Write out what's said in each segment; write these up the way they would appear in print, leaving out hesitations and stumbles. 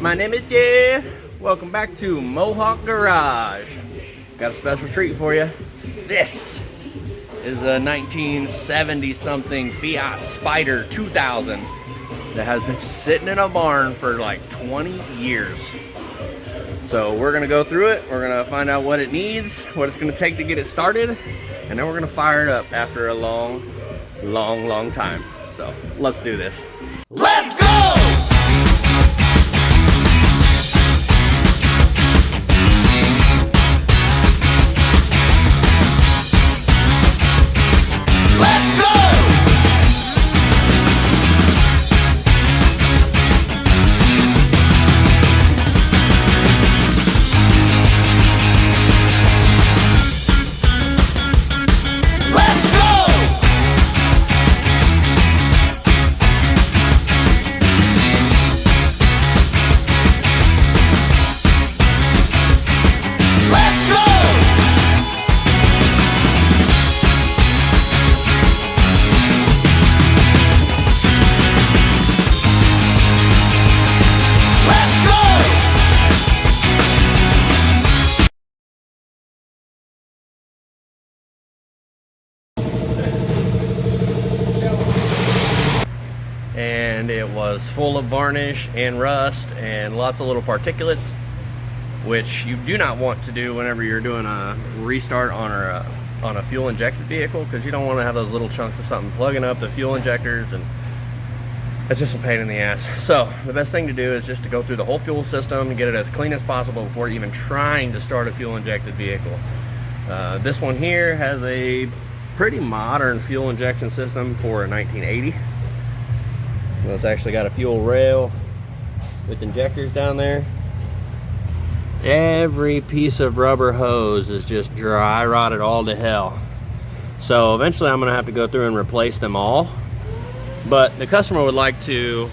My name is Jeff. Welcome back to Mohawk-Garage. Got a special treat for you. This is a 1970 something Fiat Spider 2000 that has been sitting in a barn for like 20 years. So we're gonna go through it. We're gonna find out what it needs, what it's gonna take to get it started, and then we're gonna fire it up after a long time. So let's do this. Let's go! And it was full of varnish and rust and lots of little particulates, which you do not want to do whenever you're doing a restart on a fuel injected vehicle, because you don't want to have those little chunks of something plugging up the fuel injectors, and it's just a pain in the ass. So the best thing to do is just to go through the whole fuel system and get it as clean as possible before even trying to start a fuel injected vehicle. This one here has a pretty modern fuel injection system for a 1980. Well, it's actually got a fuel rail with injectors down there. Every piece of rubber hose is just dry rotted all to hell. So eventually I'm gonna have to go through and replace them all. But the customer would like to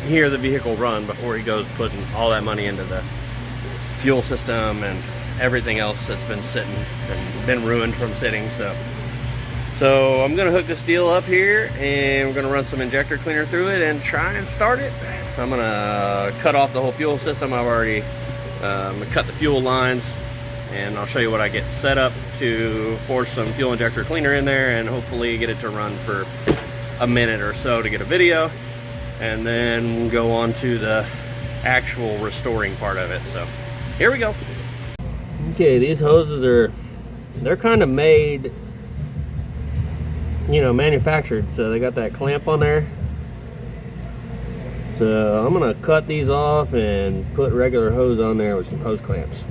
hear the vehicle run before he goes putting all that money into the fuel system and everything else that's been sitting and been ruined from sitting. So I'm gonna hook this deal up here, and we're gonna run some injector cleaner through it and try and start it. I'm gonna cut off the whole fuel system. I've already cut the fuel lines, and I'll show you what I get set up to force some fuel injector cleaner in there and hopefully get it to run for a minute or so to get a video, and then go on to the actual restoring part of it. So here we go. Okay, these hoses they're kind of made, you know, manufactured, so they got that clamp on there. So I'm gonna cut these off and put regular hose on there with some hose clamps.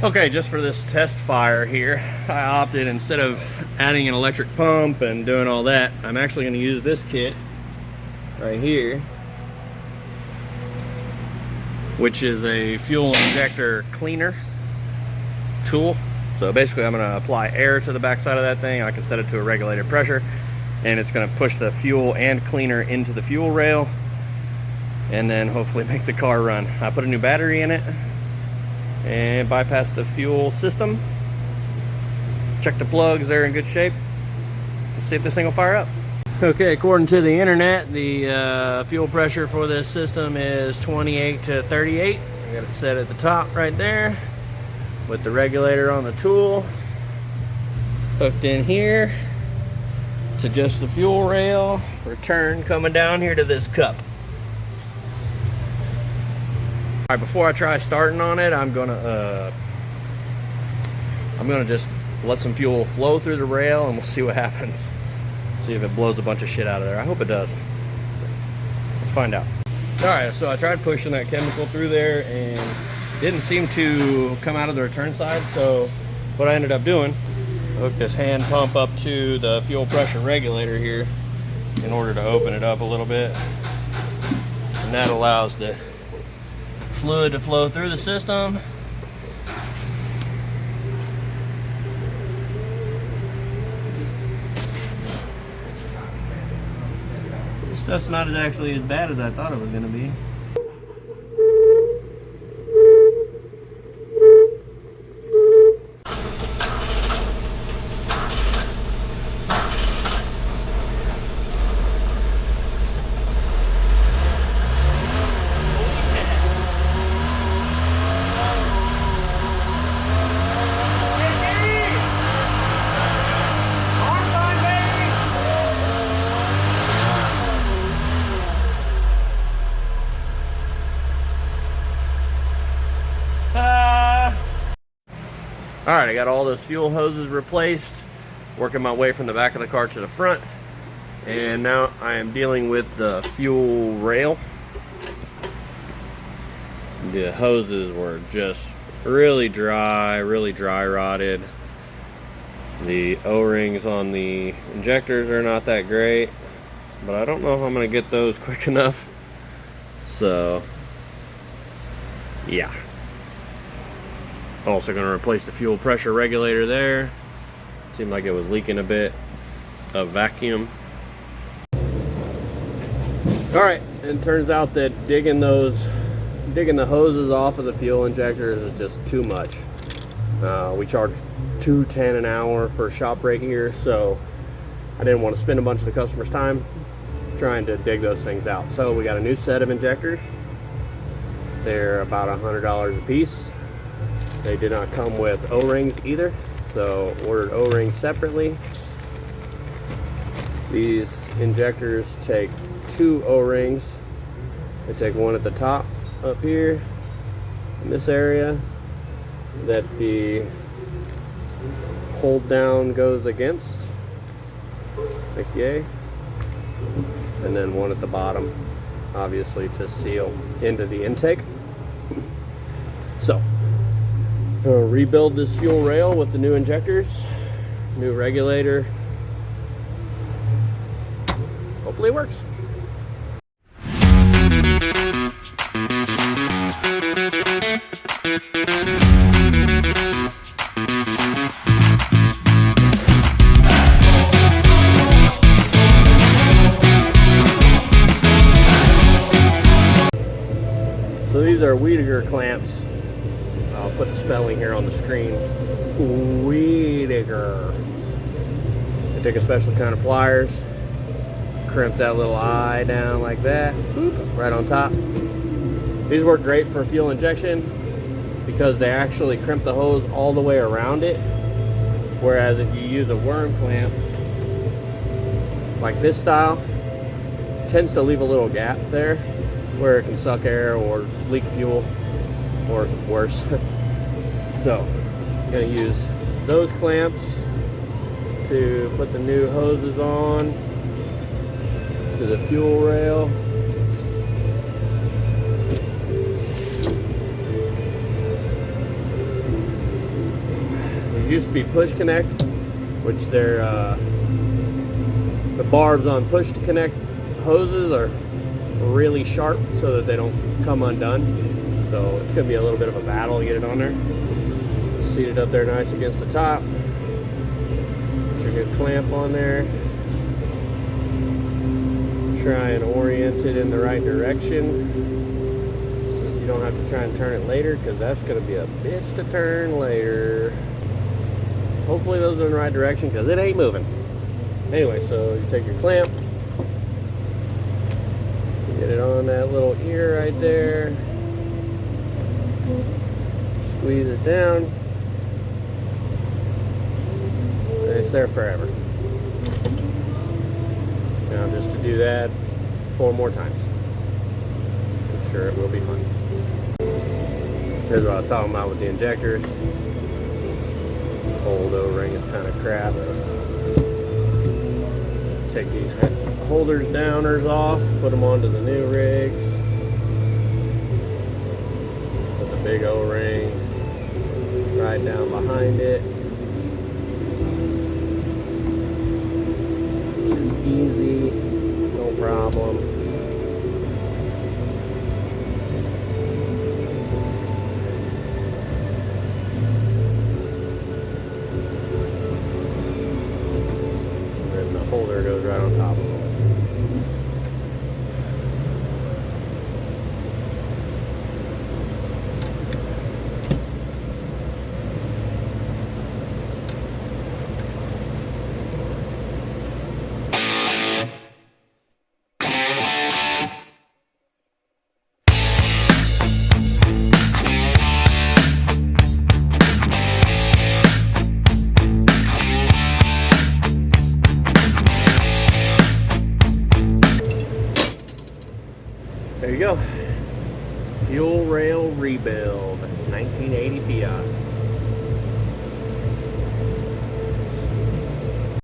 Okay, just for this test fire here, I opted, instead of adding an electric pump and doing all that, I'm actually going to use this kit right here, which is a fuel injector cleaner tool. So basically I'm going to apply air to the backside of that thing. I can set it to a regulated pressure, and it's going to push the fuel and cleaner into the fuel rail, and then hopefully make the car run. I put a new battery in it and bypass the fuel system. Check the plugs, they're in good shape. Let's see if this thing will fire up. Okay, according to the internet, the fuel pressure for this system is 28 to 38. I got it set at the top right there with the regulator on the tool hooked in here to just the fuel rail. Return coming down here to this cup. All right, before I try starting on it, I'm gonna just let some fuel flow through the rail, and we'll see what happens. See if it blows a bunch of shit out of there. I hope it does. Let's find out. All right, so I tried pushing that chemical through there and didn't seem to come out of the return side. So what I ended up doing, hook this hand pump up to the fuel pressure regulator here in order to open it up a little bit, and that allows the fluid to flow through the system Stuff's not actually as bad as I thought it was going to be. Alright, I got all those fuel hoses replaced, working my way from the back of the car to the front, and now I am dealing with the fuel rail. The hoses were just really dry rotted. The O-rings on the injectors are not that great, but I don't know if I'm going to get those quick enough. So, yeah. Also going to replace the fuel pressure regulator there. Seemed like it was leaking a bit of vacuum. Alright, and it turns out that digging the hoses off of the fuel injectors is just too much. We charge $2.10 an hour for shop break here, so I didn't want to spend a bunch of the customer's time trying to dig those things out. So we got a new set of injectors. They're about $100 a piece. They did not come with O-rings either, so ordered O-rings separately. These injectors take 2 O-rings. They take one at the top up here in this area that the hold down goes against, like yay, and then one at the bottom, obviously to seal into the intake. So rebuild this fuel rail with the new injectors, new regulator. Hopefully it works. So these are Whittaker clamps. I'll put the spelling here on the screen. Whittaker. I take a special kind of pliers, crimp that little eye down like that, boop, right on top. These work great for fuel injection because they actually crimp the hose all the way around it. Whereas if you use a worm clamp, like this style, it tends to leave a little gap there where it can suck air or leak fuel, or worse. So I'm going to use those clamps to put the new hoses on to the fuel rail. These used to be push connect, which they're the barbs on push to connect hoses are really sharp so that they don't come undone. So it's going to be a little bit of a battle to get it on there. Seat it up there nice against the top. Put your good clamp on there. Try and orient it in the right direction so you don't have to try and turn it later, because that's going to be a bitch to turn later. Hopefully those are in the right direction, because it ain't moving. Anyway, so you take your clamp, get it on that little ear right there, squeeze it down, and it's there forever. Now just to do that 4 more times. I'm sure it will be fun. Here's what I was talking about with the injectors. Old O-ring is kind of crap. Take these holders downers off, put them onto the new rigs. Put the big O-ring right down behind it. Which is easy, no problem. And the holder goes right on top of it. There you go. Fuel rail rebuild, 1980 Fiat.